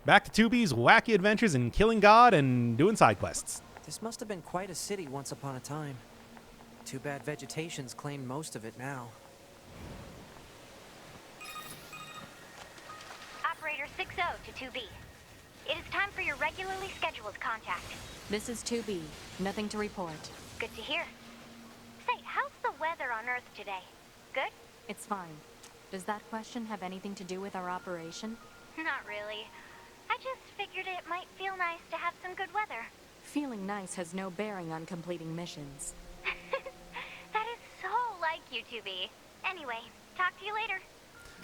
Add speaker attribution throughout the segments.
Speaker 1: Back to 2B's wacky adventures in killing God and doing side quests.
Speaker 2: This must have been quite a city once upon a time. Too bad vegetation's claimed most of it now.
Speaker 3: Operator 60 to 2B. It is time for your regularly scheduled contact.
Speaker 4: This is 2B. Nothing to report.
Speaker 3: Good to hear. Say, how's the weather on Earth today? Good?
Speaker 4: It's fine. Does that question have anything to do with our operation?
Speaker 3: Not really. I just figured it might feel nice to have some good weather.
Speaker 4: Feeling nice has no bearing on completing missions.
Speaker 3: That is so like you, 2B. Anyway, talk to you later.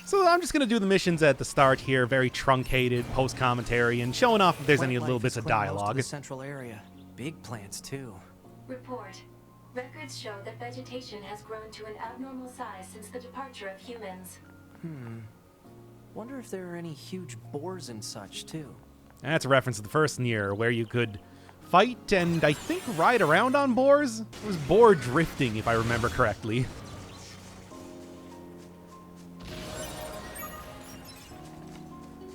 Speaker 1: So I'm just going to do the missions at the start here, very truncated, post-commentary, and showing off if there's any
Speaker 2: Wildlife
Speaker 1: little bits
Speaker 2: has
Speaker 1: of
Speaker 2: claimed most
Speaker 1: dialogue.
Speaker 2: the central area. Big plants, too.
Speaker 5: Report. Records show that vegetation has grown to an abnormal size since the departure of humans.
Speaker 2: Wonder if there are any huge boars and such, too.
Speaker 1: That's a reference to the first Nier, where you could fight and, I think, ride around on boars? It was boar drifting, if I remember correctly.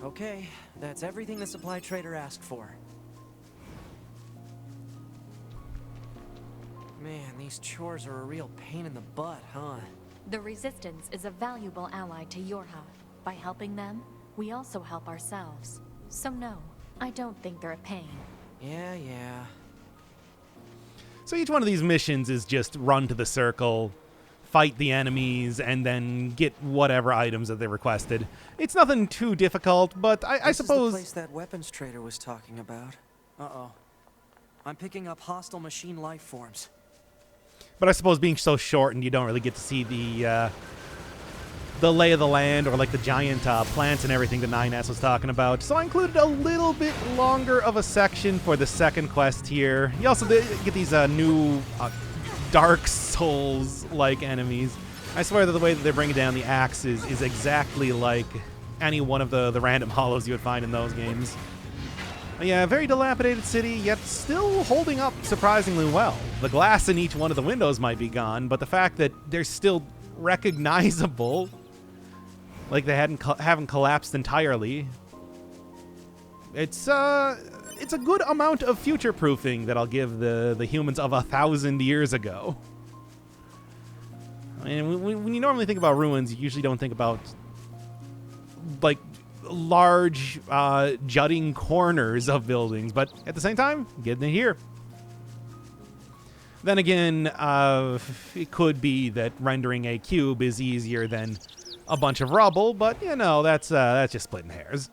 Speaker 2: Okay, that's everything the supply trader asked for. Man, these chores are a real pain in the butt, huh?
Speaker 4: The Resistance is a valuable ally to Yorha. By helping them, we also help ourselves. So no, I don't think they're a pain.
Speaker 2: Yeah.
Speaker 1: So each one of these missions is just run to the circle, fight the enemies, and then get whatever items that they requested. It's nothing too difficult, but I suppose...
Speaker 2: This is the place that weapons trader was talking about. Uh-oh. I'm picking up hostile machine life forms.
Speaker 1: But I suppose being so short and you don't really get to see the lay of the land or like the giant plants and everything that 9S was talking about. So I included a little bit longer of a section for the second quest here. You also get these new Dark Souls-like enemies. I swear that the way that they're bringing down the axe is exactly like any one of the random hollows you would find in those games. Yeah, very dilapidated city, yet still holding up surprisingly well. The glass in each one of the windows might be gone, but the fact that they're still recognizable, like they haven't collapsed entirely, it's a good amount of future-proofing that I'll give the humans of 1,000 years ago. I mean, when you normally think about ruins, you usually don't think about, like, large jutting corners of buildings, but at the same time, getting it here. Then again, it could be that rendering a cube is easier than a bunch of rubble, but you know, that's just splitting hairs.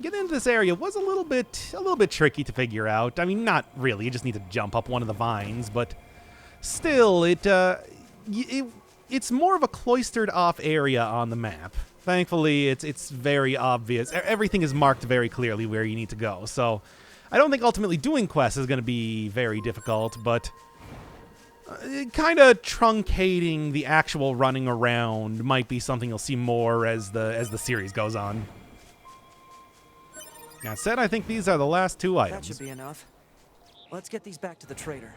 Speaker 1: Getting into this area was a little bit tricky to figure out. I mean, not really. You just need to jump up one of the vines, but still, it's more of a cloistered off area on the map. Thankfully, it's very obvious. Everything is marked very clearly where you need to go. So I don't think ultimately doing quests is going to be very difficult, but kind of truncating the actual running around might be something you'll see more as the series goes on. That said, I think these are the last two items.
Speaker 2: That should be enough. Let's get these back to the trader.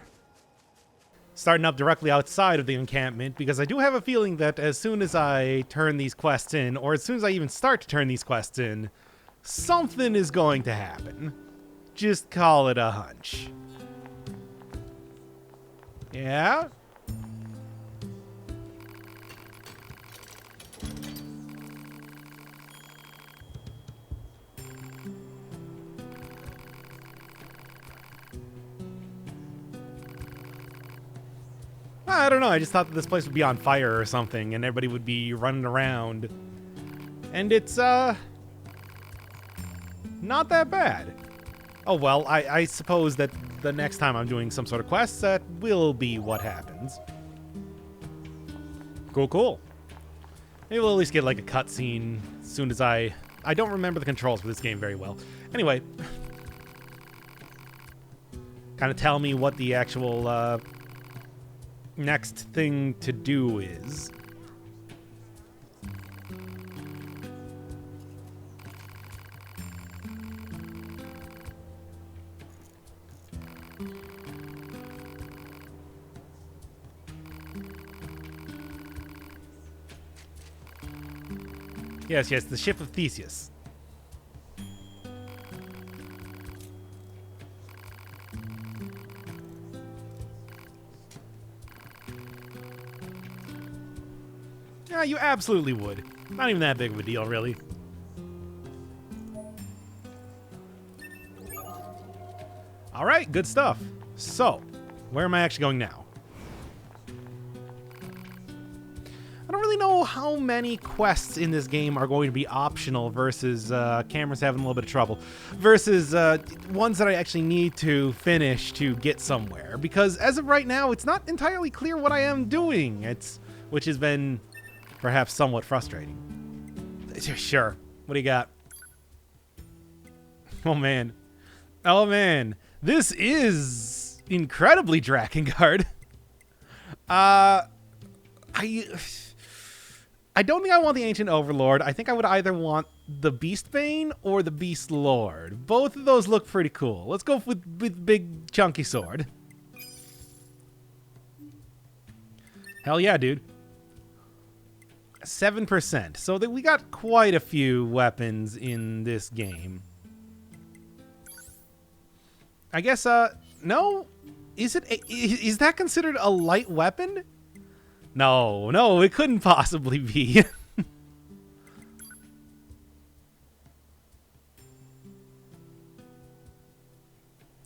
Speaker 1: Starting up directly outside of the encampment, because I do have a feeling that as soon as I turn these quests in, or as soon as I even start to turn these quests in, something is going to happen. Just call it a hunch. Yeah? I don't know, I just thought that this place would be on fire or something, and everybody would be running around. And it's, not that bad. Oh well, I suppose that the next time I'm doing some sort of quest, that will be what happens. Cool. Maybe we'll at least get like a cutscene as soon as I don't remember the controls for this game very well. Anyway. Kind of tell me what the actual, next thing to do is. Yes, the ship of Theseus. Yeah, you absolutely would. Not even that big of a deal, really. All right, good stuff. So, where am I actually going now? I don't really know how many quests in this game are going to be optional versus Cameron's having a little bit of trouble versus ones that I actually need to finish to get somewhere, because as of right now it's not entirely clear what I am doing, which has been perhaps somewhat frustrating. Sure, what do you got? Oh man, this is incredibly Drakengard. I don't think I want the Ancient Overlord. I think I would either want the Beastbane or the Beast Lord. Both of those look pretty cool. Let's go with big chunky sword. Hell yeah, dude. 7%. So we got quite a few weapons in this game. I guess, no? Is that considered a light weapon? No, it couldn't possibly be.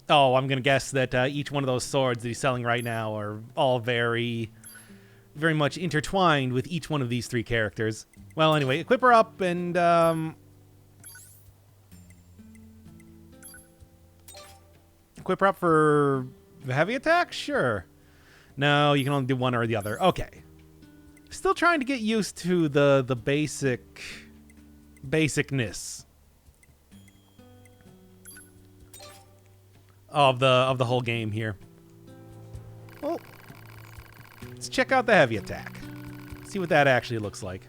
Speaker 1: Oh, I'm gonna guess that each one of those swords that he's selling right now are all very, very much intertwined with each one of these three characters. Well, anyway, equip her up and, equip her up for the heavy attack? Sure. No, you can only do one or the other. Okay. Still trying to get used to the basicness of the whole game here. Well, let's check out the heavy attack. See what that actually looks like.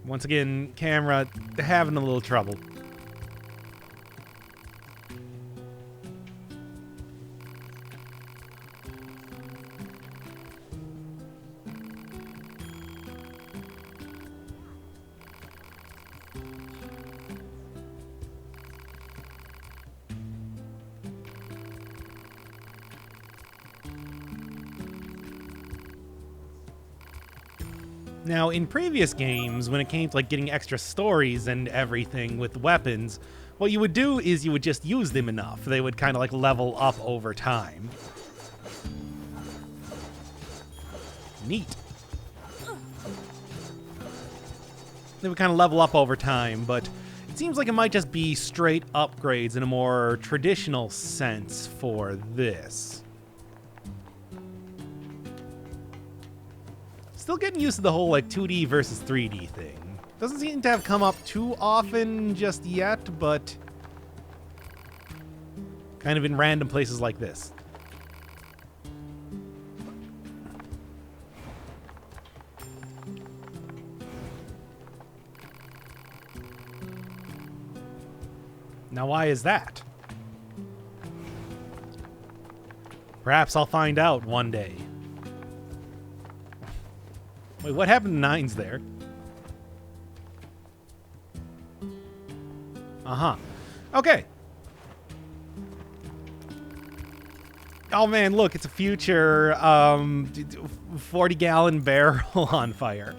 Speaker 1: Once again, camera having a little trouble. Now, in previous games, when it came to like getting extra stories and everything with weapons, what you would do is you would just use them enough. They would kind of like level up over time. Neat. They would kind of level up over time, but it seems like it might just be straight upgrades in a more traditional sense for this. Still getting used to the whole like 2D versus 3D thing. Doesn't seem to have come up too often just yet, but kind of in random places like this. Now, why is that? Perhaps I'll find out one day. Wait, what happened to Nines there? Uh-huh. Okay. Oh man, look, it's a future 40-gallon barrel on fire.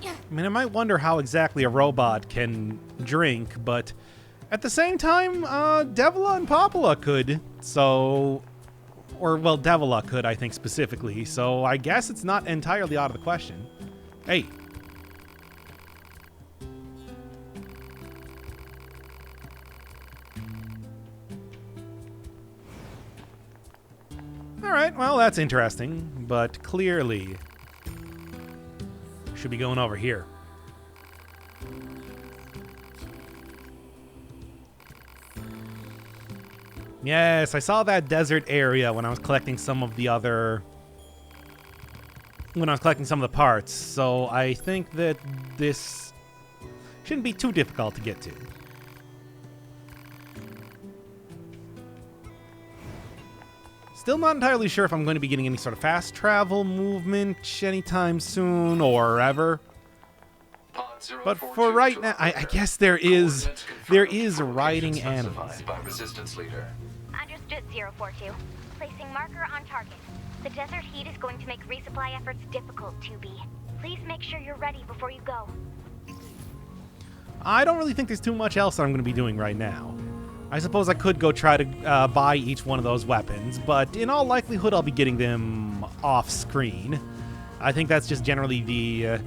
Speaker 1: I mean, I might wonder how exactly a robot can drink, but at the same time, Devila and Popula could, so... Or, well, Devila could, I think, specifically, so I guess it's not entirely out of the question. Hey. Alright, well, that's interesting, but clearly... should be going over here. Yes, I saw that desert area when I was collecting some of the other... when I was collecting some of the parts, so I think that this shouldn't be too difficult to get to. Still not entirely sure if I'm going to be getting any sort of fast travel movement anytime soon or ever. But for right now, I guess there is riding animals.
Speaker 3: By resistance leader. Understood, 042. Placing marker on target. The desert heat is going to make resupply efforts difficult, 2B. Please make sure you're ready before you go.
Speaker 1: I don't really think there's too much else that I'm going to be doing right now. I suppose I could go try to buy each one of those weapons, but in all likelihood I'll be getting them off-screen. I think that's just generally the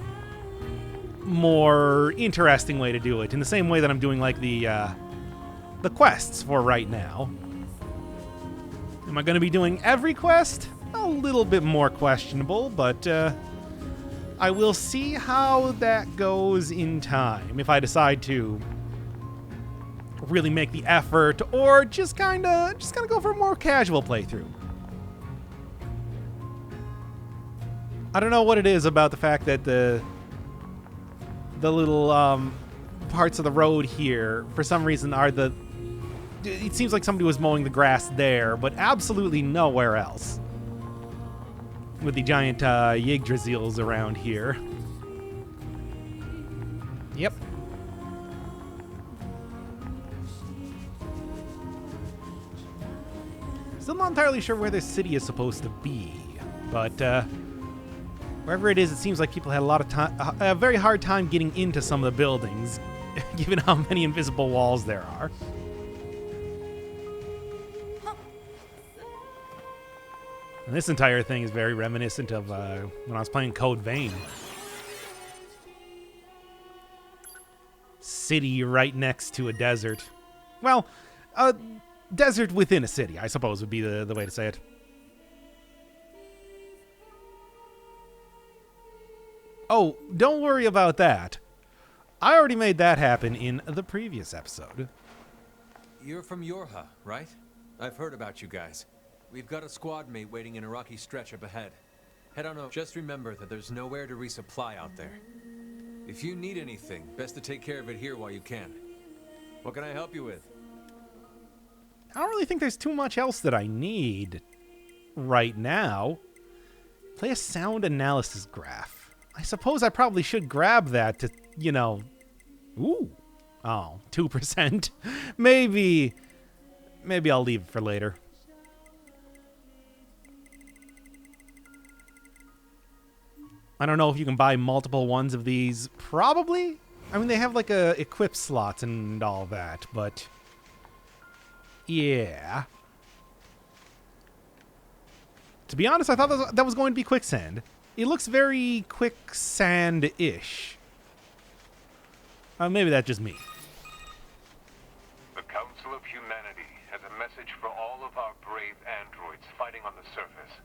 Speaker 1: more interesting way to do it, in the same way that I'm doing like the quests for right now. Am I going to be doing every quest? A little bit more questionable, but I will see how that goes in time if I decide to really make the effort or just kind of go for a more casual playthrough. I don't know what it is about the fact that the little parts of the road here for some reason are it seems like somebody was mowing the grass there, but absolutely nowhere else. With the giant Yggdrasils around here. Yep. Still not entirely sure where this city is supposed to be, but wherever it is, it seems like people had a very hard time getting into some of the buildings, given how many invisible walls there are. And this entire thing is very reminiscent of when I was playing Code Vein. City right next to a desert. Well, a desert within a city, I suppose would be the way to say it. Oh, don't worry about that. I already made that happen in the previous episode.
Speaker 6: You're from Yorha, right? I've heard about you guys. We've got a squad mate waiting in a rocky stretch up ahead. Head on over. Just remember that there's nowhere to resupply out there. If you need anything, best to take care of it here while you can. What can I help you with?
Speaker 1: I don't really think there's too much else that I need right now. Play a sound analysis graph. I suppose I probably should grab that to, ooh. Oh, 2%. Maybe I'll leave it for later. I don't know if you can buy multiple ones of these. Probably. I mean, they have like equip slots and all that, but yeah. To be honest, I thought that was going to be quicksand. It looks very quicksand-ish. Maybe that's just me.
Speaker 7: The Council of Humanity has a message for all of our brave androids fighting on the surface.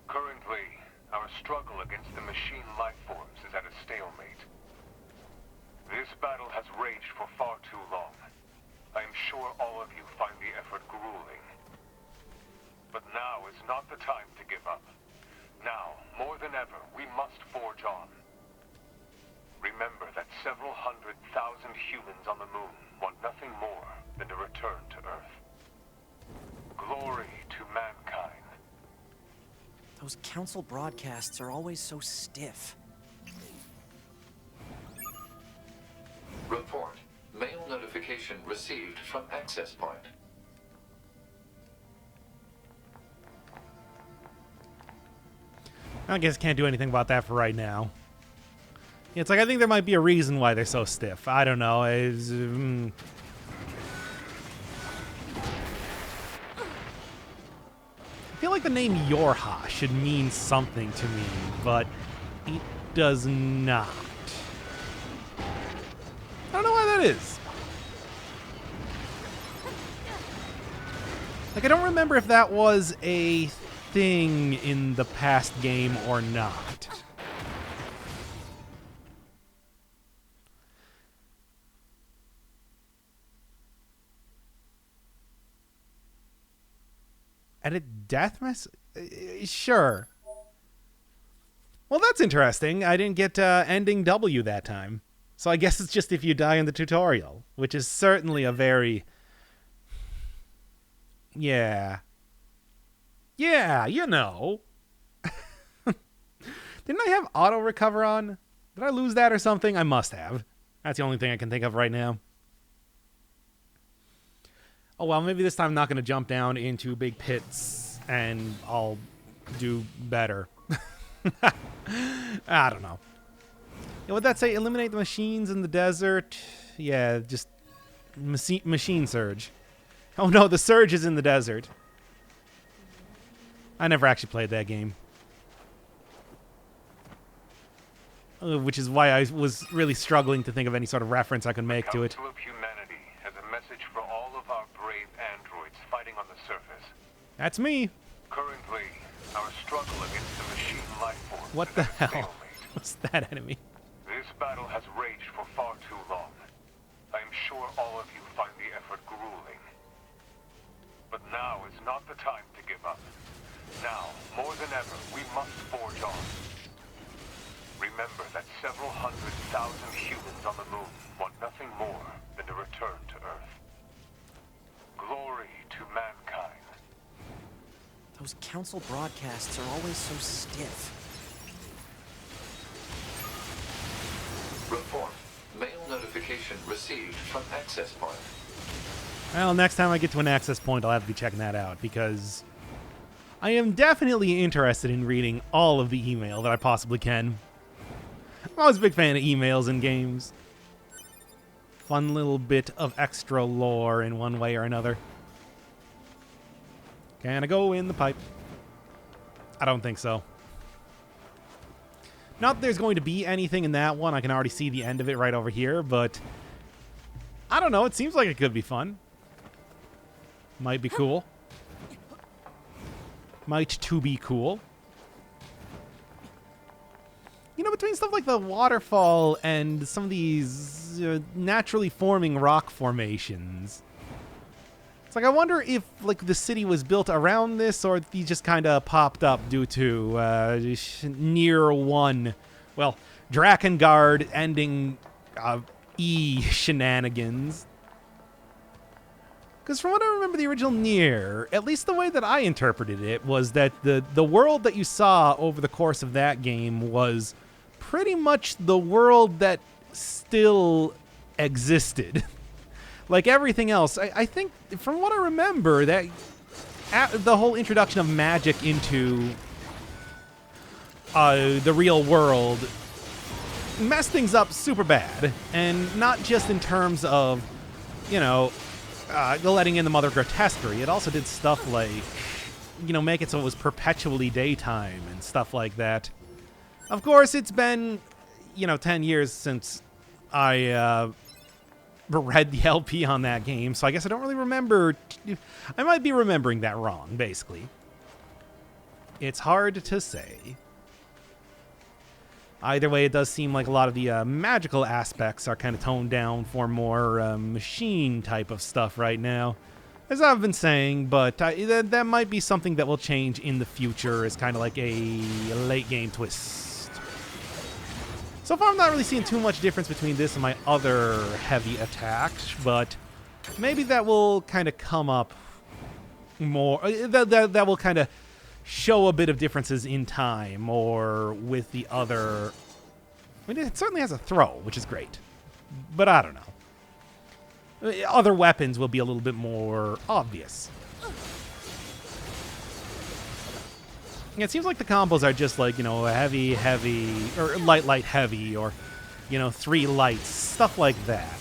Speaker 7: Currently, our struggle against the machine life forms is at a stalemate. This battle has raged for far too long. I am sure all of you find the effort grueling. But now is not the time to give up. Now, more than ever, we must forge on. Remember that several 100,000 humans on the moon want nothing more than to return to Earth. Glory to mankind.
Speaker 2: Those council broadcasts are always so stiff.
Speaker 8: Report. Mail notification received from access point.
Speaker 1: I guess can't do anything about that for right now. It's like I think there might be a reason why they're so stiff. I don't know. I feel like the name Yorha should mean something to me, but it does not. I don't know why that is. Like, I don't remember if that was a thing in the past game or not. Edit death mess? Sure. Well, that's interesting. I didn't get ending W that time. So I guess it's just if you die in the tutorial, which is certainly a very... Yeah. Yeah, you know. Didn't I have auto recover on? Did I lose that or something? I must have. That's the only thing I can think of right now. Oh, well, maybe this time I'm not going to jump down into big pits and I'll do better. I don't know. Yeah, what'd that say? Eliminate the machines in the desert? Yeah, just machine surge. Oh no, the surge is in the desert. I never actually played that game. Which is why I was really struggling to think of any sort of reference I could make to it.
Speaker 7: Council of Humanity has a message for all of our brave androids fighting on the surface.
Speaker 1: That's me.
Speaker 7: Currently, our struggle against the machine life form.
Speaker 1: What the hell? What's that enemy?
Speaker 7: This battle has raged for far too long. I am sure all of you find the effort grueling. But now is not the time to give up. Now, more than ever, we must forge on. Remember that several 100,000 humans on the moon want nothing more than to return to Earth. Glory to mankind.
Speaker 2: Those council broadcasts are always so stiff.
Speaker 8: Report. Mail notification received from access point.
Speaker 1: Well, next time I get to an access point, I'll have to be checking that out, because I am definitely interested in reading all of the email that I possibly can. I'm always a big fan of emails in games. Fun little bit of extra lore in one way or another. Can I go in the pipe? I don't think so. Not that there's going to be anything in that one. I can already see the end of it right over here, but I don't know. It seems like it could be fun. Might be cool. Might to be cool. You know, between stuff like the waterfall and some of these naturally forming rock formations, it's like I wonder if like the city was built around this, or if these just kind of popped up due to Nier 1. Well, Drakengard ending E shenanigans. Because from what I remember the original Nier, at least the way that I interpreted it was that the world that you saw over the course of that game was pretty much the world that still existed. Like everything else, I think, from what I remember, that the whole introduction of magic into the real world messed things up super bad. And not just in terms of, you know, letting in the Mother Grotesquerie. It also did stuff like, you know, make it so it was perpetually daytime and stuff like that. Of course, it's been, you know, 10 years since I read the LP on that game, so I guess I don't really remember. I might be remembering that wrong, basically. It's hard to say. Either way, it does seem like a lot of the magical aspects are kind of toned down for more machine type of stuff right now, as I've been saying, but that might be something that will change in the future as kind of like a late game twist. So far, I'm not really seeing too much difference between this and my other heavy attacks, but maybe that will kind of come up more. That will kind of show a bit of differences in time, or with the other. I mean, it certainly has a throw, which is great, but I don't know. Other weapons will be a little bit more obvious. Yeah, it seems like the combos are just like, you know, heavy, heavy, or light, light, heavy, or, you know, 3 lights, stuff like that.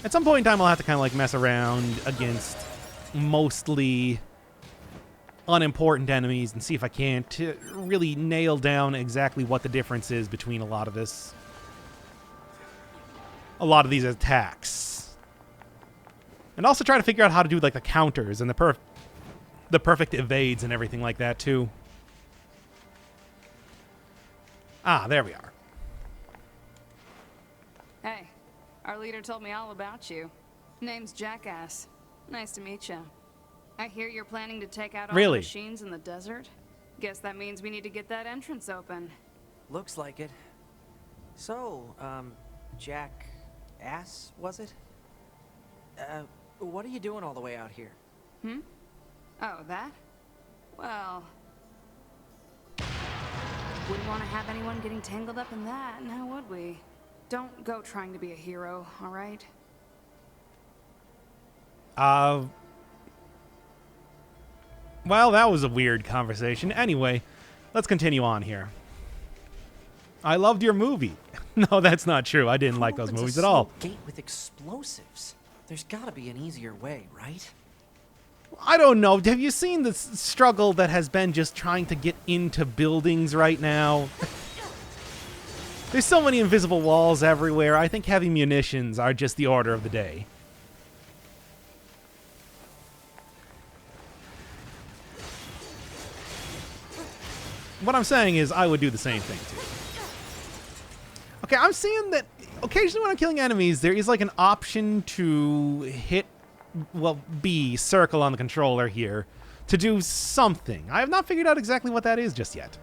Speaker 1: At some point in time, I'll have to kind of like mess around against mostly unimportant enemies and see if I can't really nail down exactly what the difference is between a lot of these attacks. And also try to figure out how to do like the counters and the perfect evades and everything like that too. Ah, there we are.
Speaker 9: Hey, our leader told me all about you. Name's Jackass. Nice to meet you. I hear you're planning to take out all the machines in the desert. Guess that means we need to get that entrance open.
Speaker 2: Looks like it. So, Jackass, was it? What are you doing all the way out here?
Speaker 9: Oh, that? Well, wouldn't want to have anyone getting tangled up in that, now would we? Don't go trying to be a hero, all right?
Speaker 1: Well, that was a weird conversation. Anyway, let's continue on here. I loved your movie. No, that's not true. I didn't like those movies at all.
Speaker 2: Gate with explosives. There's gotta be an easier way, right?
Speaker 1: I don't know. Have you seen the struggle that has been just trying to get into buildings right now? There's so many invisible walls everywhere. I think heavy munitions are just the order of the day. What I'm saying is I would do the same thing too. Okay, I'm seeing that occasionally when I'm killing enemies, there is like an option to hit, well, B, circle on the controller here, to do something. I have not figured out exactly what that is just yet.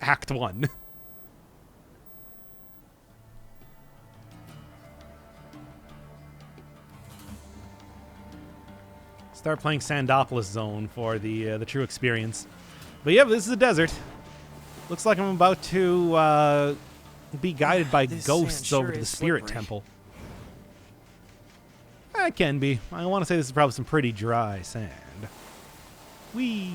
Speaker 1: Act 1. Start playing Sandopolis Zone for the true experience. But yeah, this is a desert. Looks like I'm about to be guided by ghosts over to the Spirit Temple. It can be. I want to say this is probably some pretty dry sand. Whee!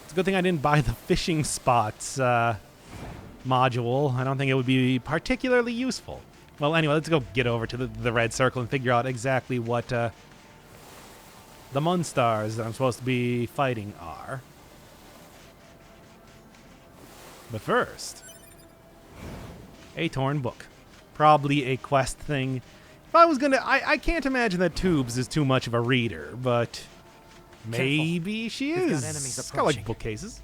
Speaker 1: It's a good thing I didn't buy the fishing spots module. I don't think it would be particularly useful. Well, anyway, let's go get over to the red circle and figure out exactly what the monsters that I'm supposed to be fighting are. But first, a torn book. Probably a quest thing. If I was gonna... I can't imagine that Tubes is too much of a reader, but maybe she is.
Speaker 2: We've got enemies
Speaker 1: It's got like
Speaker 2: approaching.
Speaker 1: bookcases.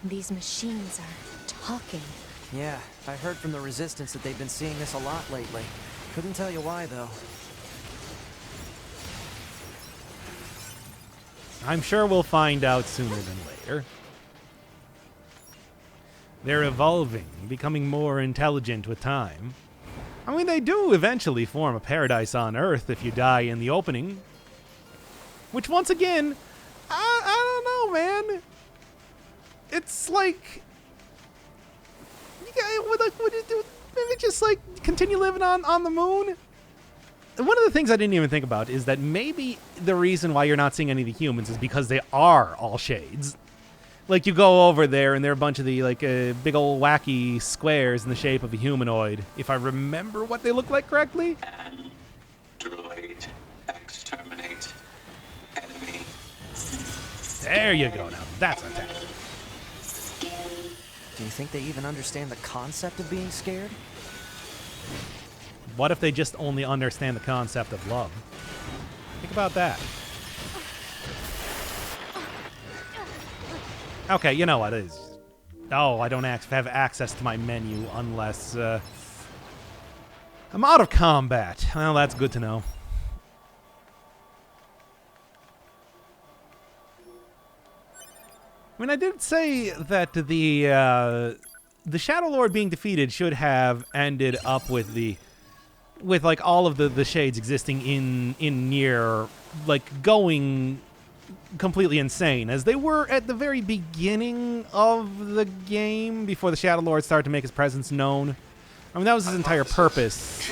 Speaker 4: These machines are talking.
Speaker 2: Yeah, I heard from the Resistance that they've been seeing this a lot lately. Couldn't tell you why, though.
Speaker 1: I'm sure we'll find out sooner than later. They're evolving, becoming more intelligent with time. I mean, they do eventually form a paradise on Earth if you die in the opening. Which, once again, I don't know, man. It's like... Would it do? Maybe just, like, continue living on the moon? And one of the things I didn't even think about is that maybe the reason why you're not seeing any of the humans is because they are all shades. Like, you go over there and they're a bunch of the, like, big old wacky squares in the shape of a humanoid. If I remember what they look like correctly.
Speaker 8: Android exterminate enemy.
Speaker 1: There you go now. That's a tech.
Speaker 2: Do you think they even understand the concept of being scared?
Speaker 1: What if they just only understand the concept of love? Think about that. Okay, you know what it is. Oh, I don't have access to my menu unless I'm out of combat. Well, that's good to know. I mean, I did say that the Shadow Lord being defeated should have ended up with like all of the shades existing in Nier, like going completely insane, as they were at the very beginning of the game before the Shadow Lord started to make his presence known. I mean, that was his entire purpose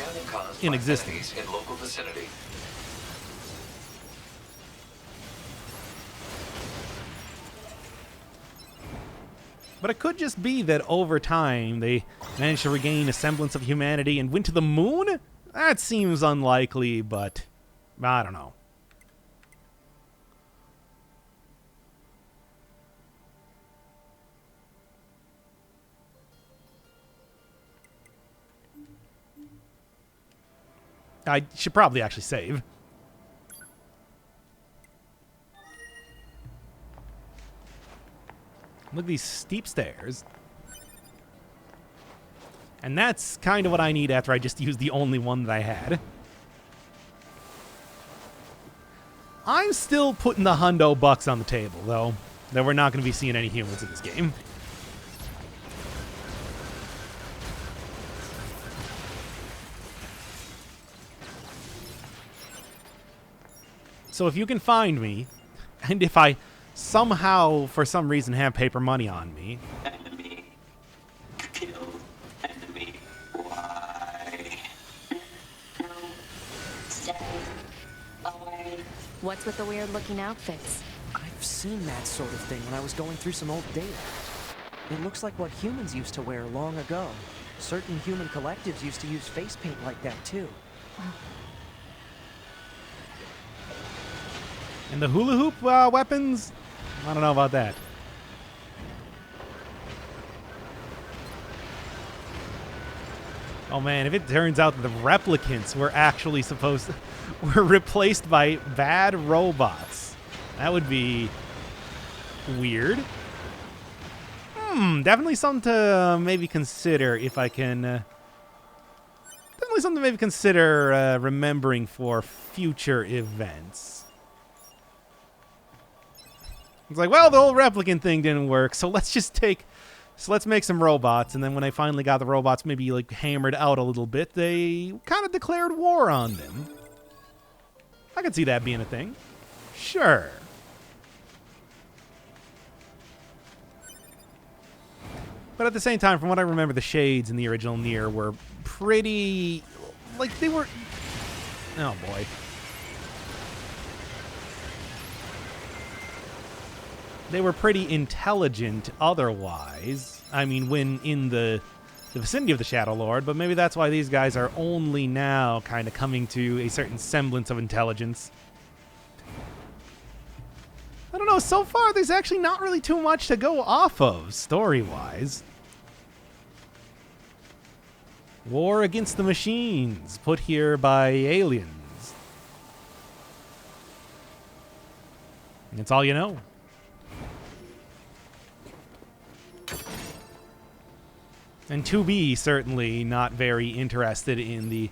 Speaker 1: in existence.
Speaker 8: In local vicinity.
Speaker 1: But it could just be that over time they managed to regain a semblance of humanity and went to the moon? That seems unlikely, but I don't know. I should probably actually save. Look at these steep stairs. And that's kind of what I need after I just used the only one that I had. I'm still putting the hundo bucks on the table, though, that we're not going to be seeing any humans in this game. So if you can find me, and if I somehow, for some reason, have paper money on me...
Speaker 10: Enemy. Kill. Enemy. Why? No. Stay away.
Speaker 4: What's with the weird-looking outfits?
Speaker 2: I've seen that sort of thing when I was going through some old data. It looks like what humans used to wear long ago. Certain human collectives used to use face paint like that, too.
Speaker 1: And the hula hoop weapons? I don't know about that. Oh man, if it turns out that the replicants were actually were replaced by bad robots, that would be weird. Definitely something to maybe consider if I can... definitely something to maybe consider remembering for future events. It's like, well, the whole replicant thing didn't work, so let's make some robots. And then when I finally got the robots maybe like hammered out a little bit, they kind of declared war on them. I could see that being a thing. Sure. But at the same time, from what I remember, the shades in the original Nier were pretty... like, they were... oh, boy. They were pretty intelligent otherwise. I mean, when in the vicinity of the Shadow Lord, but maybe that's why these guys are only now kind of coming to a certain semblance of intelligence. I don't know, so far there's actually not really too much to go off of, story-wise. War against the machines, put here by aliens. And it's all you know. And 2B certainly not very interested in the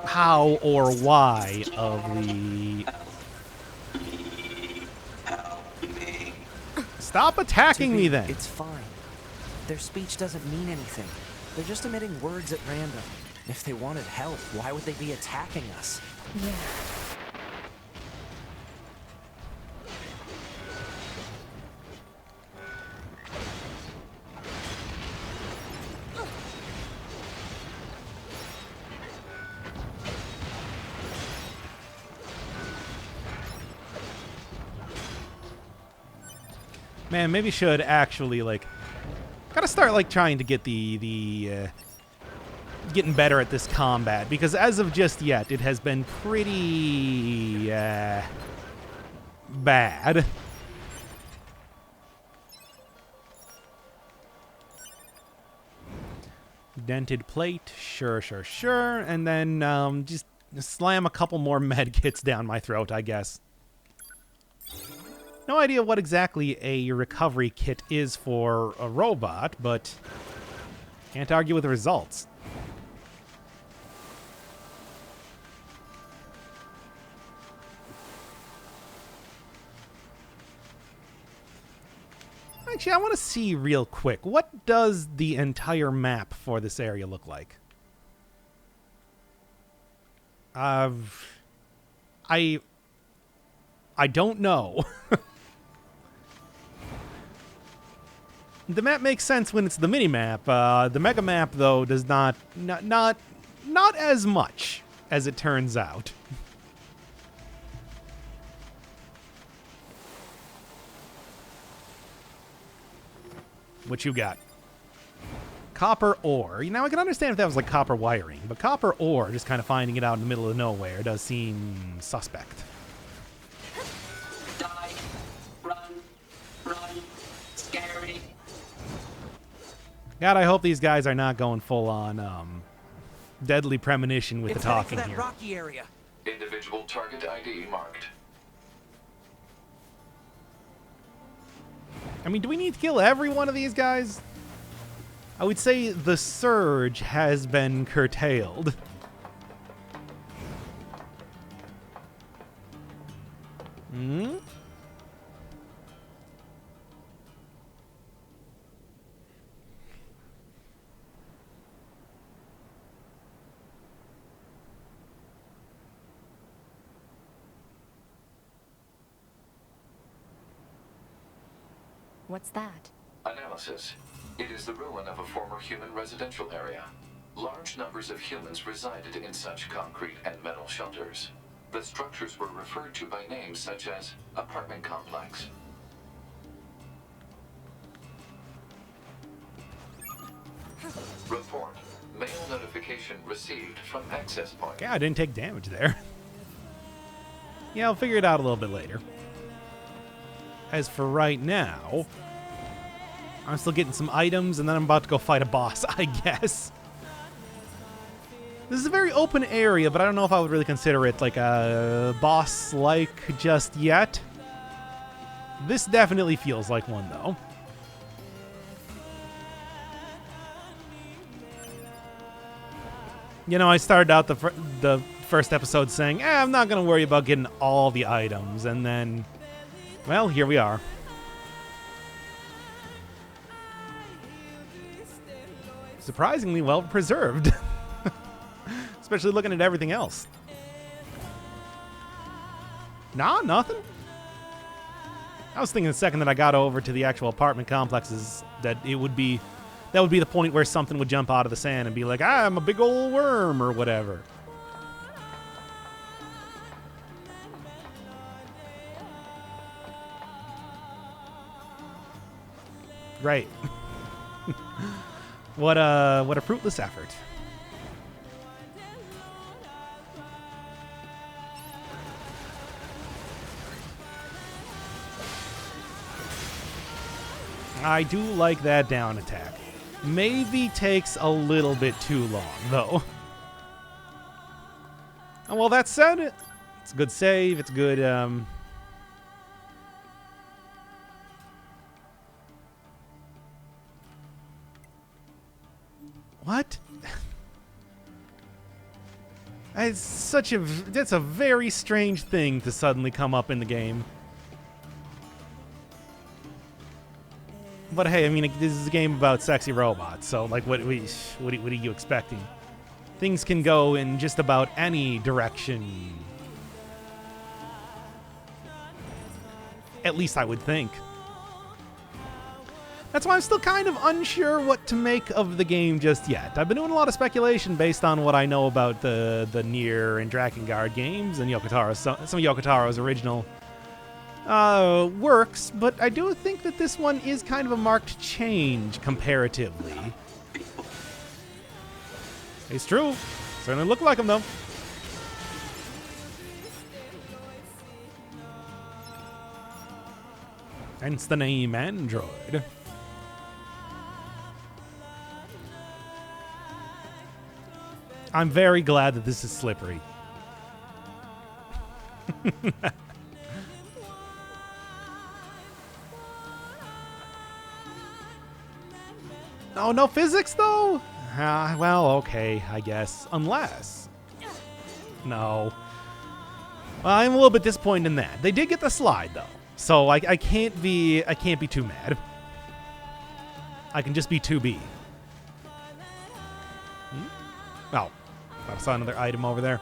Speaker 1: how or why of the... Stop attacking me then!
Speaker 2: It's fine. Their speech doesn't mean anything. They're just emitting words at random. If they wanted help, why would they be attacking us?
Speaker 4: Yeah.
Speaker 1: Man, maybe should actually, like... gotta start, like, trying to get the getting better at this combat. Because as of just yet, it has been pretty... bad. Dented plate. Sure, sure, sure. And then, just slam a couple more med kits down my throat, I guess. No idea what exactly a recovery kit is for a robot, but can't argue with the results. Actually, I want to see real quick, what does the entire map for this area look like? I don't know. The map makes sense when it's the mini-map. The mega map, though, does not as much, as it turns out. What you got? Copper ore. Now, I can understand if that was like copper wiring, but copper ore, just kind of finding it out in the middle of nowhere, does seem suspect.
Speaker 10: Die. Run. Run. Scary.
Speaker 1: God, I hope these guys are not going full on deadly premonition with the talking
Speaker 2: that
Speaker 1: here.
Speaker 2: Rocky area.
Speaker 8: Individual target ID marked.
Speaker 1: I mean, do we need to kill every one of these guys? I would say the surge has been curtailed. Hmm?
Speaker 4: What's that?
Speaker 8: Analysis. It is the ruin of a former human residential area. Large numbers of humans resided in such concrete and metal shelters. The structures were referred to by names such as apartment complex. Report. Mail notification received from access point.
Speaker 1: Yeah, I didn't take damage there. Yeah, I'll figure it out a little bit later. As for right now, I'm still getting some items, and then I'm about to go fight a boss, I guess. This is a very open area, but I don't know if I would really consider it like a boss-like just yet. This definitely feels like one, though. You know, I started out the first episode saying, I'm not going to worry about getting all the items, and then, well, here we are. Surprisingly well preserved. Especially looking at everything else. Nah, nothing. I was thinking the second that I got over to the actual apartment complexes that that would be the point where something would jump out of the sand and be like, I'm a big old worm or whatever. Right. What a fruitless effort. I do like that down attack. Maybe takes a little bit too long, though. And well, that said, it's a good save. It's good, What? That's a very strange thing to suddenly come up in the game. But hey, I mean, this is a game about sexy robots, so like, what are you expecting? Things can go in just about any direction. At least I would think. That's why I'm still kind of unsure what to make of the game just yet. I've been doing a lot of speculation based on what I know about the Nier and Drakengard games and some of Yoko Taro's original works, but I do think that this one is kind of a marked change comparatively. It's true. Certainly look like them, though. Hence the name Android. I'm very glad that this is slippery. Oh, no physics, though? Well, okay, I guess. Unless... No. Well, I'm a little bit disappointed in that. They did get the slide, though. So I can't be too mad. I can just be 2B. Oh. I saw another item over there.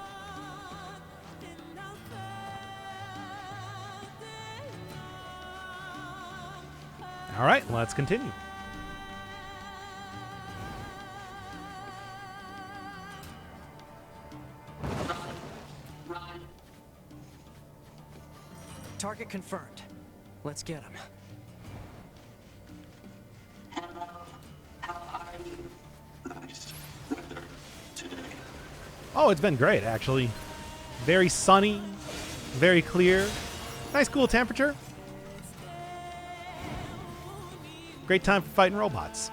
Speaker 1: All right, let's continue.
Speaker 2: Target confirmed. Let's get him.
Speaker 10: Hello. How are you? Nice weather today.
Speaker 1: Oh, it's been great, actually. Very sunny, very clear. Nice, cool temperature. Great time for fighting robots.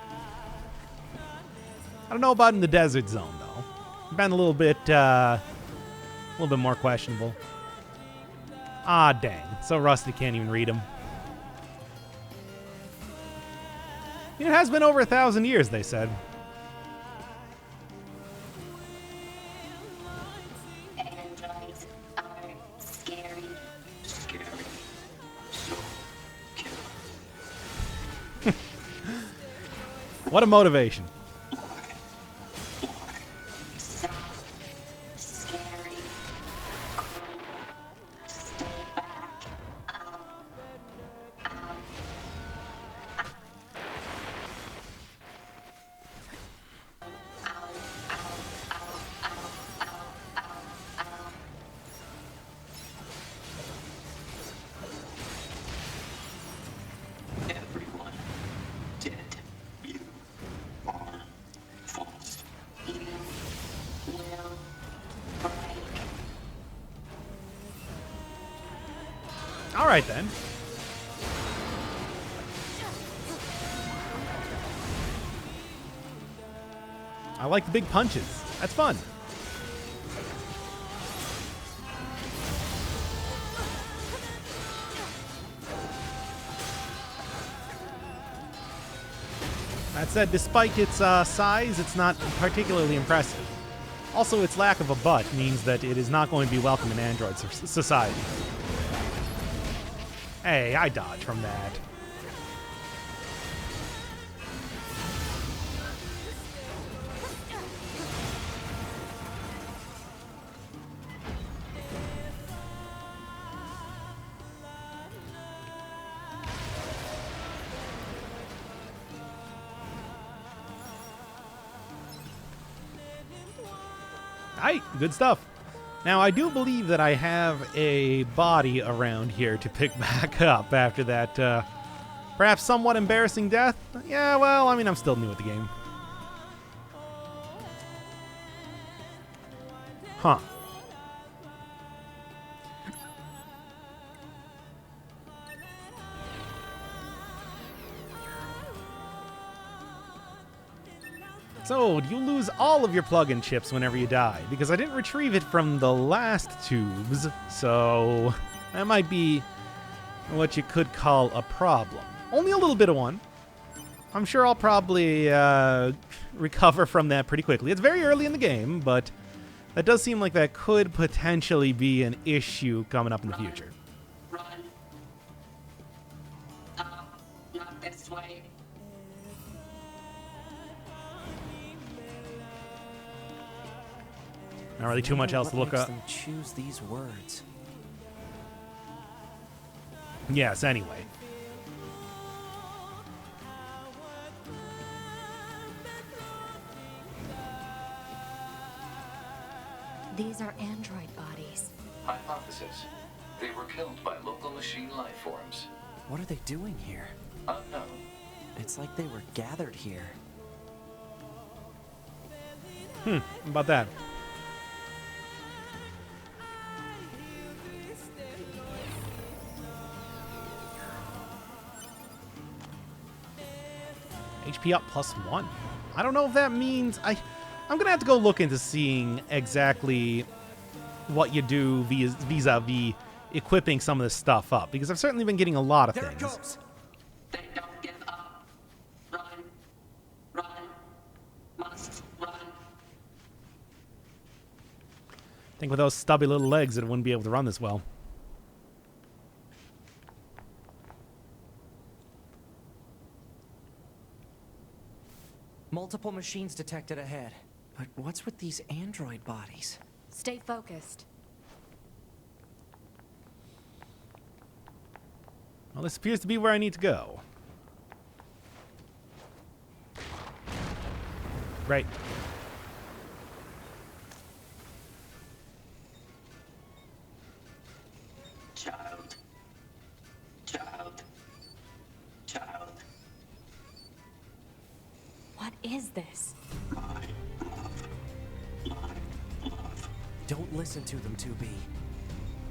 Speaker 1: I don't know about in the desert zone, though. Been a little bit more questionable. Ah, dang. So rusty can't even read them. It has been over 1,000 years, they said.
Speaker 10: Androids are scary. Scary. So killer.
Speaker 1: What a motivation.
Speaker 10: So scary. Stay back. Everyone dead. You are false. You will break.
Speaker 1: All right, then. I like the big punches. That's fun. That said, despite its size, it's not particularly impressive. Also, its lack of a butt means that it is not going to be welcome in Android society. Hey, I dodged from that. Alright, good stuff. Now, I do believe that I have a body around here to pick back up after that, perhaps somewhat embarrassing death. Yeah, well, I mean, I'm still new at the game. Huh. So, do you lose all of your plug-in chips whenever you die? Because I didn't retrieve it from the last tubes, so that might be what you could call a problem. Only a little bit of one. I'm sure I'll probably recover from that pretty quickly. It's very early in the game, but that does seem like that could potentially be an issue coming up in the future.
Speaker 10: Run. Not this way.
Speaker 1: Not really too much else to look
Speaker 2: What
Speaker 1: up.
Speaker 2: makes them choose these words?
Speaker 1: Yes, anyway.
Speaker 4: These are android bodies.
Speaker 8: Hypothesis. They were killed by local machine life forms.
Speaker 2: What are they doing here?
Speaker 8: Unknown.
Speaker 2: It's like they were gathered here.
Speaker 1: How about that? HP up +1. I don't know if that means I'm gonna have to go look into seeing exactly what you do vis-a-vis equipping some of this stuff up, because I've certainly been getting a lot of
Speaker 2: There it
Speaker 1: things.
Speaker 2: goes!
Speaker 10: They don't give up. Run. Run. Must run.
Speaker 1: I think with those stubby little legs, it wouldn't be able to run this well.
Speaker 2: Multiple machines detected ahead. But what's with these android bodies?
Speaker 4: Stay focused.
Speaker 1: Well, this appears to be where I need to go. Right.
Speaker 10: Child. Child. Child.
Speaker 4: What is this?
Speaker 10: My love. My love.
Speaker 2: Don't listen to them, 2B.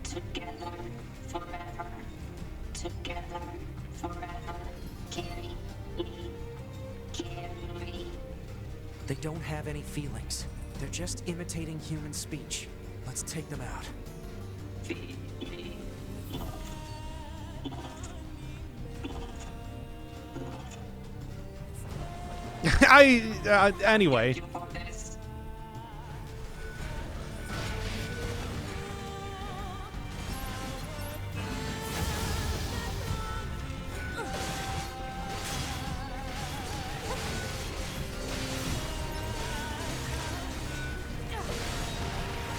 Speaker 10: Together forever. Together forever. Carry me. Carry me.
Speaker 2: They don't have any feelings. They're just imitating human speech. Let's take them out.
Speaker 10: Feed me. Love. Love. Love. Love.
Speaker 1: Anyway.
Speaker 10: For this.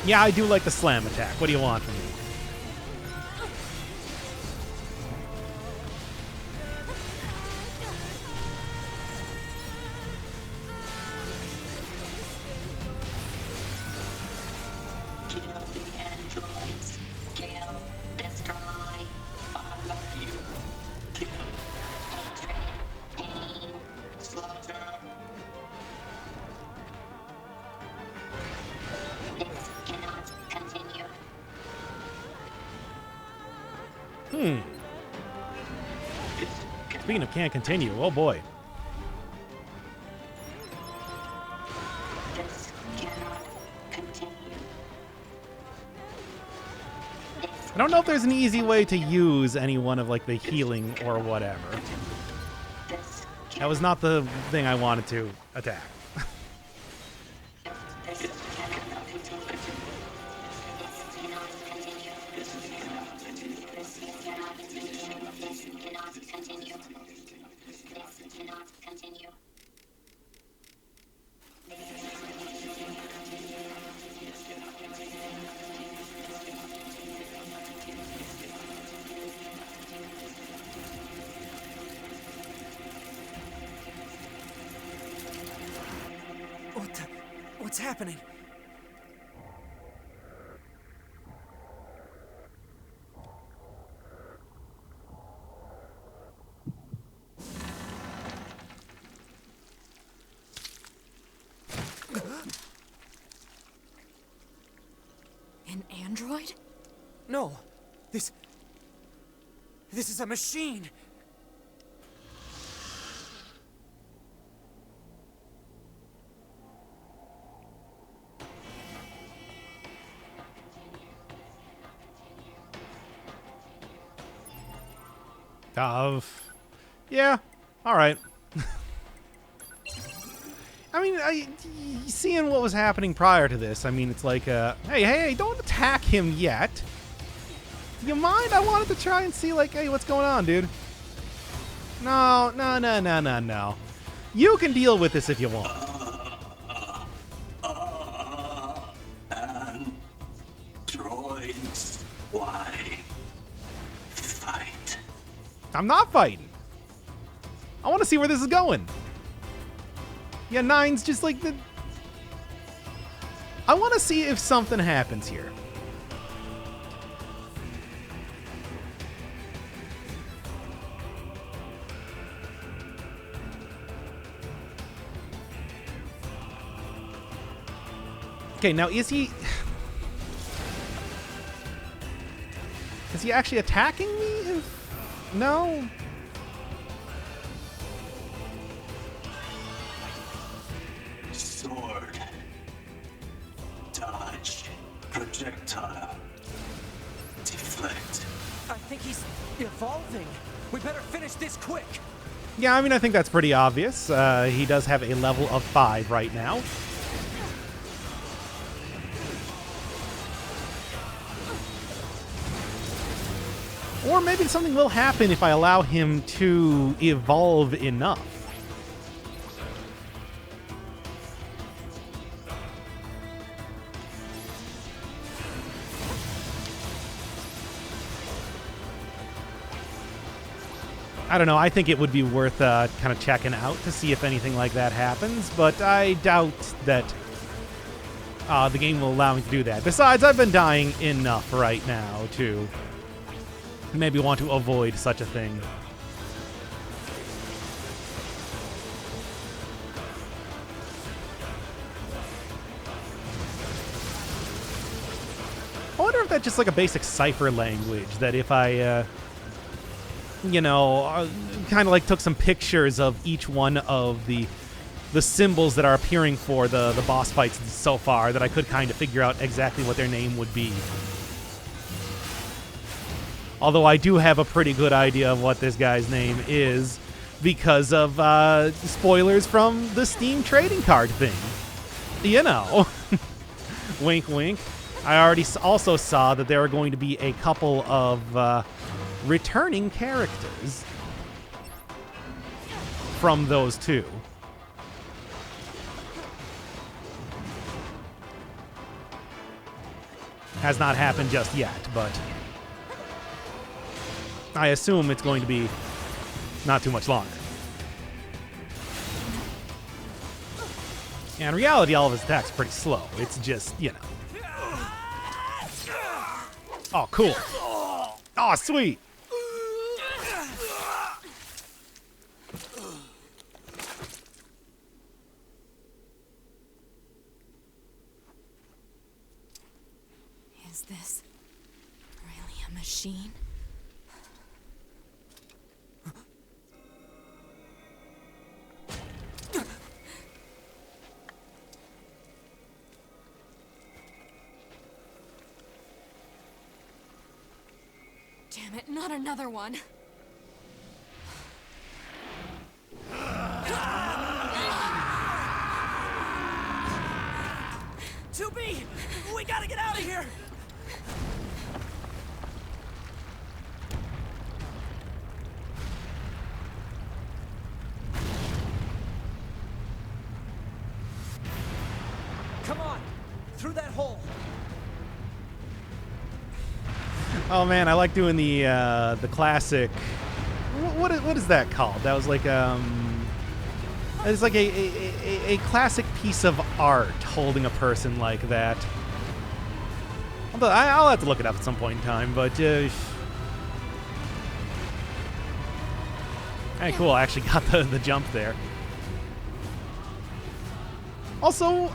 Speaker 1: Yeah, I do like the slam attack. What do you want from me?
Speaker 10: Kill the androids. Kill, destroy, follow you. Kill, hatred, pain, slaughter. This cannot continue.
Speaker 1: Speaking of can't continue, oh boy.
Speaker 10: This cannot continue.
Speaker 1: I don't know if there's an easy way to use any one of like the healing or whatever.
Speaker 10: This
Speaker 1: That was not the thing I wanted to attack.
Speaker 10: This cannot continue. This cannot continue. This cannot continue. This cannot continue. This cannot continue. This cannot continue.
Speaker 2: What's happening?
Speaker 4: An android?
Speaker 2: No. This is a machine.
Speaker 1: Yeah, all right. I mean, seeing what was happening prior to this, I mean, it's like, hey, don't attack him yet. You mind? I wanted to try and see, like, hey, what's going on, dude? No. You can deal with this if you want.
Speaker 10: Androids, why fight?
Speaker 1: I'm not fighting. I want to see where this is going. Yeah, Nine's just like the... I want to see if something happens here. Okay, now is he... Is he actually attacking me? No?
Speaker 10: Sword. Dodge. Projectile. Deflect.
Speaker 2: I think he's evolving. We better finish this quick.
Speaker 1: Yeah, I mean, I think that's pretty obvious. He does have a level of 5 right now. Or maybe something will happen if I allow him to evolve enough. I don't know. I think it would be worth kind of checking out to see if anything like that happens, but I doubt that the game will allow me to do that. Besides, I've been dying enough right now to maybe want to avoid such a thing. I wonder if that's just like a basic cipher language, that if I, you know, kind of like took some pictures of each one of the symbols that are appearing for the boss fights so far, that I could kind of figure out exactly what their name would be. Although I do have a pretty good idea of what this guy's name is. because of spoilers from the Steam trading card thing. You know. Wink, wink. I already also saw that there are going to be a couple of returning characters from those two. Has not happened just yet, but I assume it's going to be not too much longer. And in reality, all of his attacks are pretty slow. It's just, you know. Oh, cool. Oh, sweet.
Speaker 4: Is this really a machine? Damn it, not another one.
Speaker 2: We gotta get out of here! Come on! Through that hole!
Speaker 1: Oh man, I like doing the classic. What is that called? That was like it's like a classic piece of art holding a person like that. I'll have to look it up at some point in time, but hey, cool! I actually got the jump there. Also,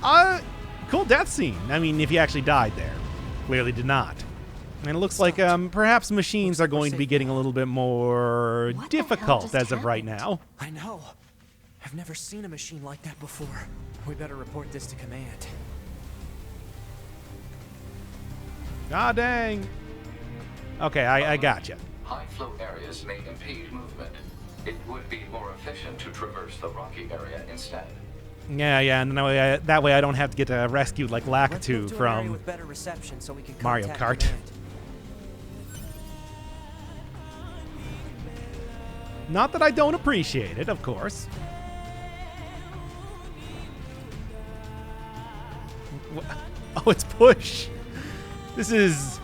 Speaker 1: cool death scene. I mean, if you actually died there, clearly did not. And it looks like perhaps machines are going to be getting a little bit more difficult as of right now.
Speaker 2: I know. I've never seen a machine like that before. We better report this to command.
Speaker 1: Ah, dang. Okay, I gotcha.
Speaker 8: High flow areas may impede movement. It would be more efficient to traverse the rocky area instead.
Speaker 1: Yeah, and that way I don't have to get rescued like Lakitu from Mario Kart. Not that I don't appreciate it, of course. Oh, it's push. This is...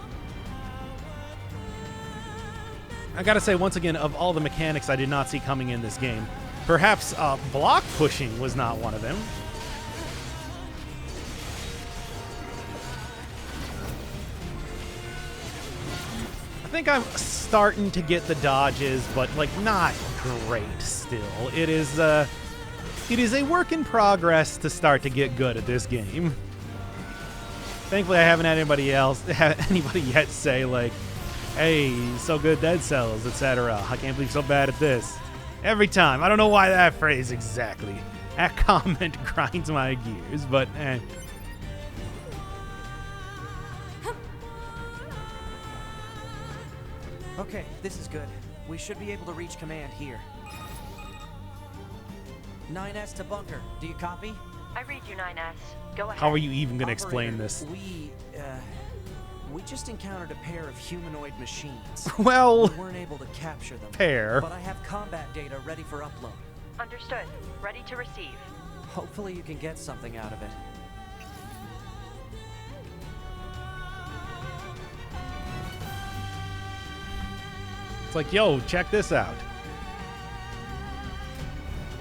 Speaker 1: I gotta say, once again, of all the mechanics I did not see coming in this game, perhaps block pushing was not one of them. I think I'm starting to get the dodges, but like not great still. It is a work in progress to start to get good at this game. Thankfully, I haven't had anybody yet say like, "Hey, so good Dead Cells, etc. I can't believe you're so bad at this." Every time. I don't know why that phrase exactly. That comment grinds my gears, but eh.
Speaker 2: Okay, this is good. We should be able to reach command here. 9S to bunker. Do you copy?
Speaker 11: I read you, 9S. Go ahead.
Speaker 1: How are you even going to explain this?
Speaker 2: We just encountered a pair of humanoid machines.
Speaker 1: Well,
Speaker 2: we weren't able to capture them.
Speaker 1: Pair.
Speaker 2: But I have combat data ready for upload.
Speaker 11: Understood. Ready to receive.
Speaker 2: Hopefully you can get something out of it.
Speaker 1: It's like, yo, check this out.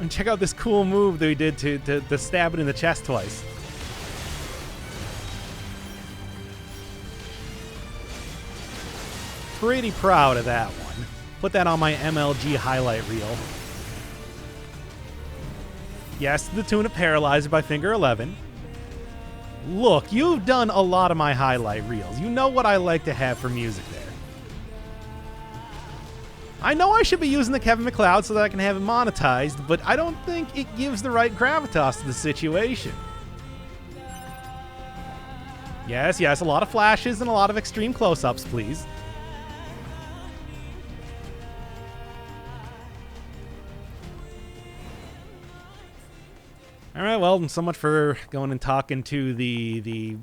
Speaker 1: And check out this cool move that we did to stab it in the chest twice. Pretty proud of that one. Put that on my MLG highlight reel. Yes, to the tune of Paralyzer by Finger 11. Look, you've done a lot of my highlight reels. You know what I like to have for music there. I know I should be using the Kevin MacLeod so that I can have it monetized, but I don't think it gives the right gravitas to the situation. Yes, a lot of flashes and a lot of extreme close-ups, please. All right, well, so much for going and talking to the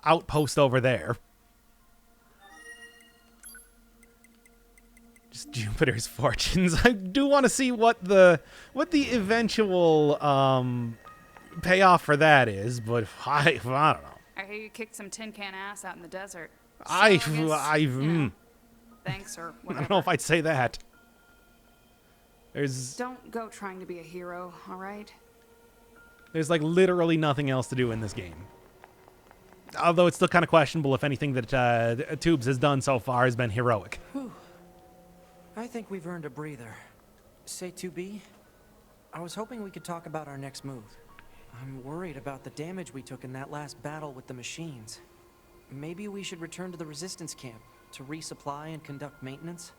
Speaker 1: outpost over there. Just Jupiter's fortunes. I do want to see what the eventual payoff for that is, but I don't know.
Speaker 9: I hear you kicked some tin can ass out in the desert. So
Speaker 1: Thanks or
Speaker 9: whatever.
Speaker 1: I don't know if I'd say that.
Speaker 9: Don't go trying to be a hero, all right?
Speaker 1: There's like literally nothing else to do in this game. Although it's still kind of questionable if anything that Tubes has done so far has been heroic.
Speaker 2: Whew. I think we've earned a breather. Say 2B, I was hoping we could talk about our next move. I'm worried about the damage we took in that last battle with the machines. Maybe we should return to the resistance camp to resupply and conduct maintenance?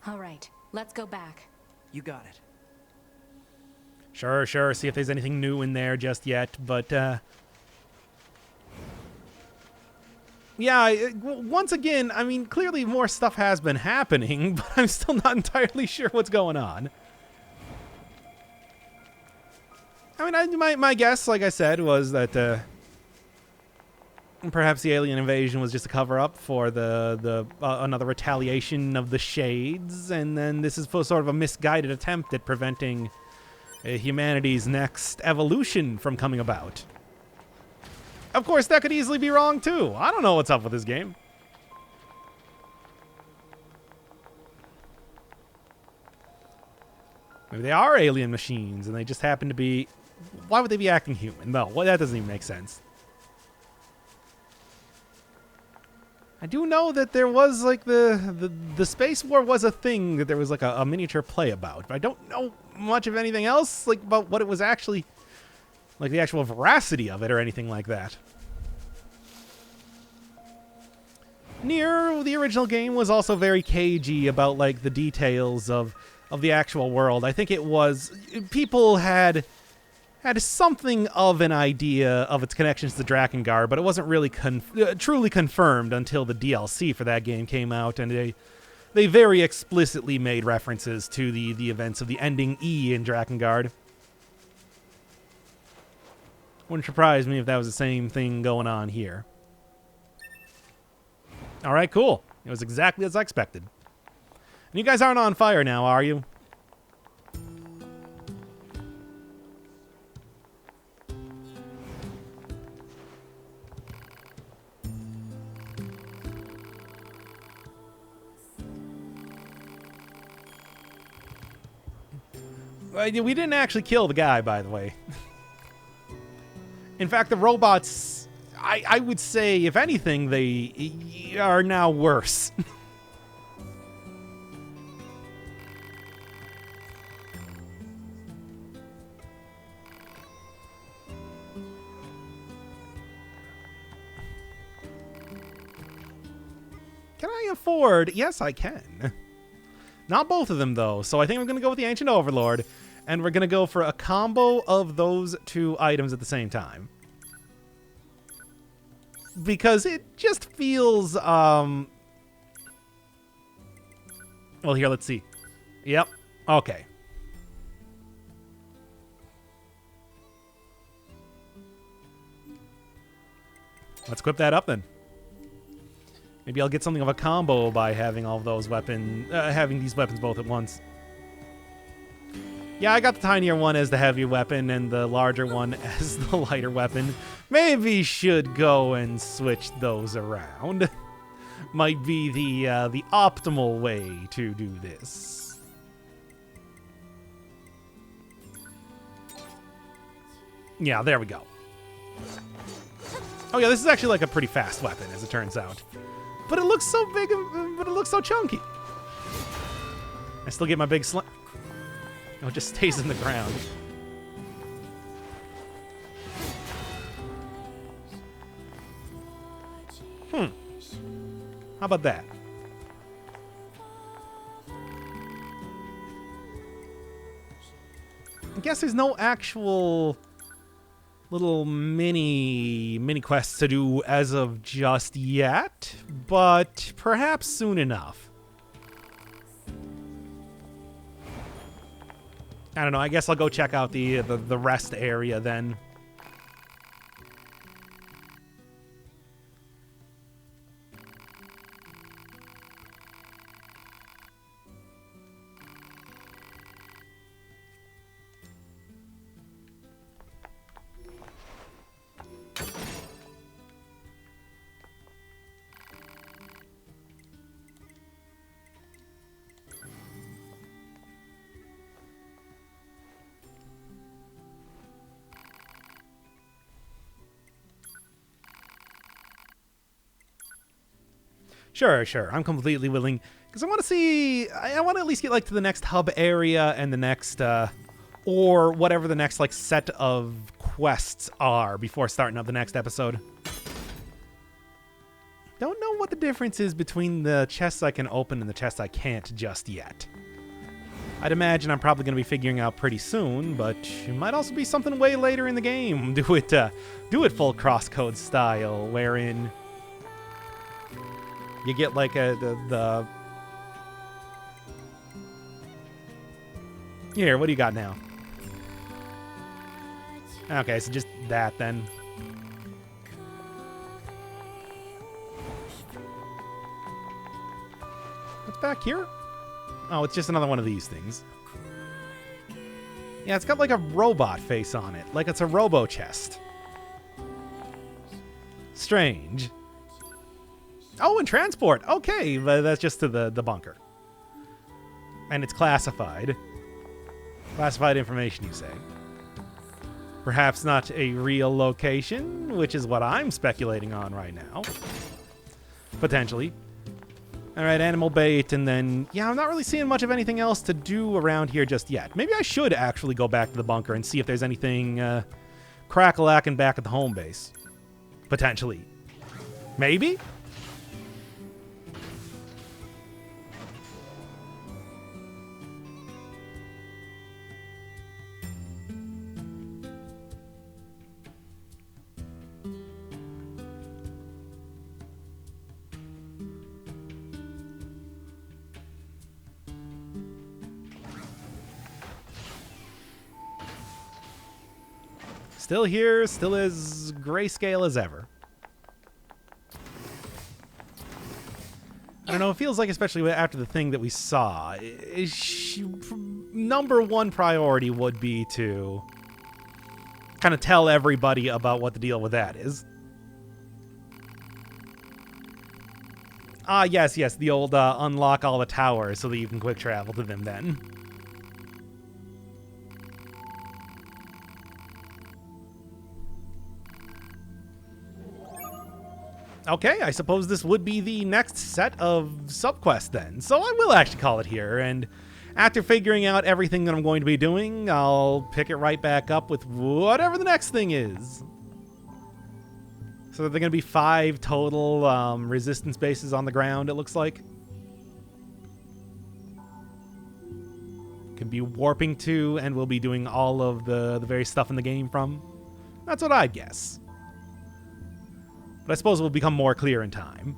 Speaker 4: All right, let's go back.
Speaker 2: You got it.
Speaker 1: Sure. See if there's anything new in there just yet, but yeah, once again, I mean, clearly more stuff has been happening, but I'm still not entirely sure what's going on. I mean, my guess, like I said, was that perhaps the alien invasion was just a cover-up for the another retaliation of the Shades, and then this is sort of a misguided attempt at preventing humanity's next evolution from coming about. Of course, that could easily be wrong, too. I don't know what's up with this game. Maybe they are alien machines, and they just happen to be... Why would they be acting human? No, well, that doesn't even make sense. I do know that there was, like, the space war was a thing, that there was, like, a miniature play about. But I don't know much of anything else, like, about what it was actually... Like, the actual veracity of it or anything like that. Nier, the original game, was also very cagey about, like, the details of the actual world. I think it was... People had something of an idea of its connections to Drakengard, but it wasn't really truly confirmed until the DLC for that game came out, and they very explicitly made references to the events of the ending E in Drakengard. Wouldn't surprise me if that was the same thing going on here. All right, cool. It was exactly as I expected. And you guys aren't on fire now, are you? We didn't actually kill the guy, by the way. In fact, the robots, I would say, if anything, they are now worse. Can I afford? Yes, I can. Not both of them, though, so I think I'm going to go with the Ancient Overlord, and we're going to go for a combo of those two items at the same time. Because it just feels, well, here, let's see. Yep, okay. Let's equip that up, then. Maybe I'll get something of a combo by having all of those having these weapons both at once. Yeah, I got the tinier one as the heavy weapon and the larger one as the lighter weapon. Maybe should go and switch those around. Might be the optimal way to do this. Yeah, there we go. Oh yeah, this is actually like a pretty fast weapon, as it turns out. But it looks so big, but it looks so chunky. I still get my big slam. Oh, it just stays in the ground. How about that? I guess there's no actual little mini quests to do as of just yet, but perhaps soon enough. I don't know. I guess I'll go check out the rest area then. Sure. I'm completely willing because I want to see. I want to at least get like to the next hub area and the next, or whatever the next like set of quests are before starting up the next episode. Don't know what the difference is between the chests I can open and the chests I can't just yet. I'd imagine I'm probably going to be figuring out pretty soon, but it might also be something way later in the game. Do it full crosscode style, wherein you get like the here. What do you got now? Okay, so just that then. What's back here? Oh, it's just another one of these things. Yeah, it's got like a robot face on it, like it's a robo chest. Strange. Oh, and transport. Okay, but that's just to the bunker. And it's classified. Classified information, you say. Perhaps not a real location, which is what I'm speculating on right now. Potentially. Alright, animal bait, and then... Yeah, I'm not really seeing much of anything else to do around here just yet. Maybe I should actually go back to the bunker and see if there's anything crack-a-lacking back at the home base. Potentially. Maybe? Still here, still as grayscale as ever. I don't know, it feels like, especially after the thing that we saw, number one priority would be to kind of tell everybody about what the deal with that is. Ah, yes, the old unlock all the towers so that you can quick travel to them then. Okay, I suppose this would be the next set of subquests then. So I will actually call it here, and after figuring out everything that I'm going to be doing, I'll pick it right back up with whatever the next thing is. So there are going to be 5 total resistance bases on the ground, it looks like. Can be warping to, and we'll be doing all of the various stuff in the game from. That's what I'd guess. But I suppose it will become more clear in time.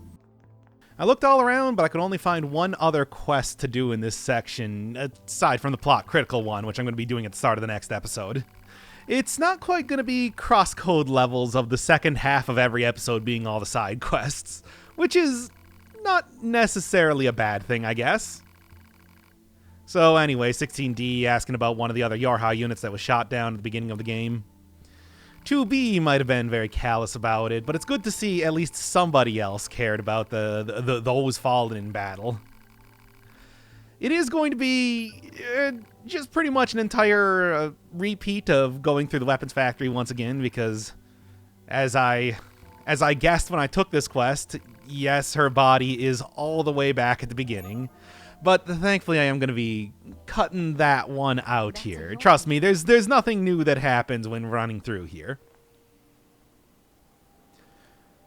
Speaker 1: I looked all around, but I could only find one other quest to do in this section, aside from the plot critical one, which I'm going to be doing at the start of the next episode. It's not quite going to be crosscode levels of the second half of every episode being all the side quests, which is not necessarily a bad thing, I guess. So anyway, 16D asking about one of the other Yorha units that was shot down at the beginning of the game. 2B might have been very callous about it, but it's good to see at least somebody else cared about those fallen in battle. It is going to be just pretty much an entire repeat of going through the weapons factory once again, because as I guessed when I took this quest, yes, her body is all the way back at the beginning. But thankfully I am going to be cutting that one out here. Trust me, there's nothing new that happens when running through here.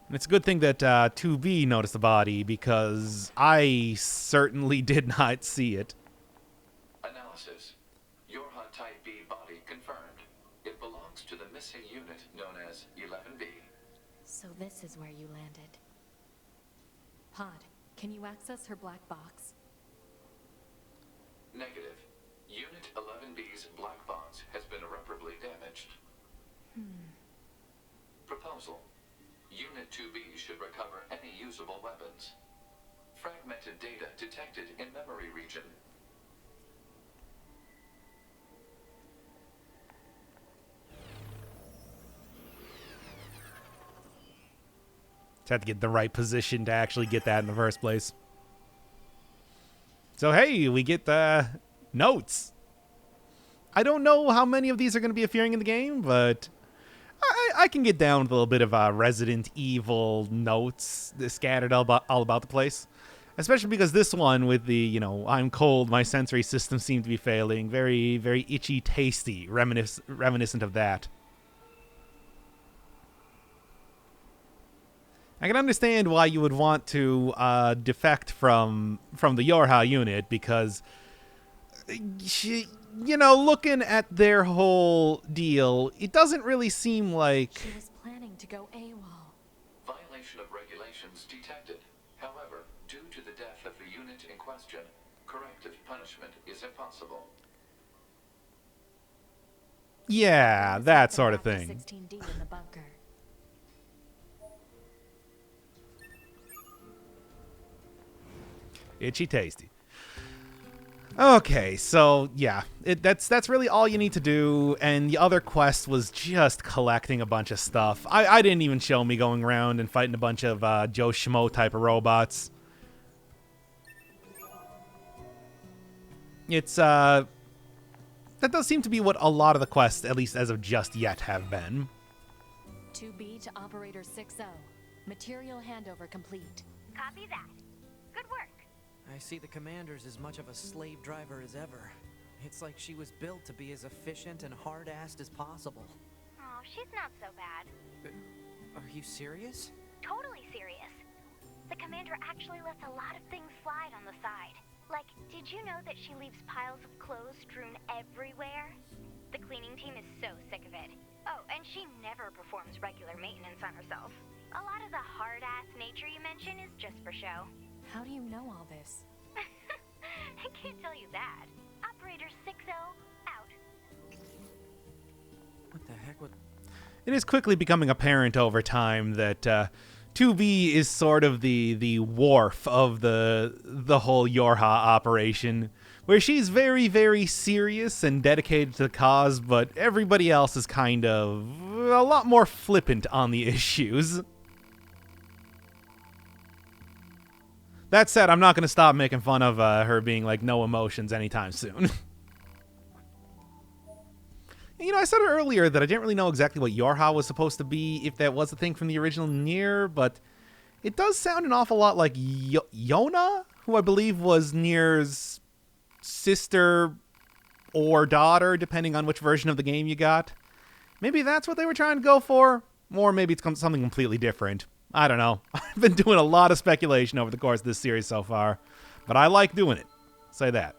Speaker 1: And it's a good thing that 2B noticed the body, because I certainly did not see it.
Speaker 8: Analysis. Yorha Type B body confirmed. It belongs to the missing unit known as 11B.
Speaker 4: So this is where you landed. Pod, can you access her black box?
Speaker 8: Negative. Unit 11B's black box has been irreparably damaged. Proposal. Unit 2B should recover any usable weapons. Fragmented data detected in memory region.
Speaker 1: Just have to get in the right position to actually get that in the first place. So hey, we get notes. I don't know how many of these are going to be appearing in the game, but I can get down with a little bit of Resident Evil notes scattered all about the place. Especially because this one with the, you know, I'm cold, my sensory system seemed to be failing. Very, very itchy, tasty, reminiscent of that. I can understand why you would want to defect from the Yorha unit, because, you know, looking at their whole deal, it doesn't really seem like...
Speaker 4: She was planning to go AWOL.
Speaker 8: Violation of regulations detected. However, due to the death of the unit in question, corrective punishment is impossible.
Speaker 1: Yeah, that sort of thing.
Speaker 4: 16D in the bunker.
Speaker 1: Itchy tasty. Okay, so yeah, that's really all you need to do, and the other quest was just collecting a bunch of stuff. I didn't even show me going around and fighting a bunch of Joe Schmo type of robots. It's that does seem to be what a lot of the quests, at least as of just yet, have been.
Speaker 4: 2B to Operator 6-0. Material handover complete.
Speaker 3: Copy that. Good work.
Speaker 2: I see the commander's as much of a slave driver as ever. It's like she was built to be as efficient and hard-assed as possible.
Speaker 3: Oh, she's not so bad.
Speaker 2: Are you serious?
Speaker 3: Totally serious. The commander actually lets a lot of things slide on the side. Like, did you know that she leaves piles of clothes strewn everywhere? The cleaning team is so sick of it. Oh, and she never performs regular maintenance on herself. A lot of the hard-ass nature you mention is just for show.
Speaker 4: How do you know all this?
Speaker 3: I can't tell you that. Operator 6-0, out.
Speaker 2: What the heck would...
Speaker 1: It is quickly becoming apparent over time that 2B is sort of the Worf of the whole Yorha operation, where she's very, very serious and dedicated to the cause, but everybody else is kind of a lot more flippant on the issues. That said, I'm not going to stop making fun of her being like no emotions anytime soon. You know, I said earlier that I didn't really know exactly what Yorha was supposed to be, if that was a thing from the original Nier, but it does sound an awful lot like Yona, who I believe was Nier's sister or daughter, depending on which version of the game you got. Maybe that's what they were trying to go for, or maybe it's something completely different. I don't know. I've been doing a lot of speculation over the course of this series so far, but I like doing it. Say that.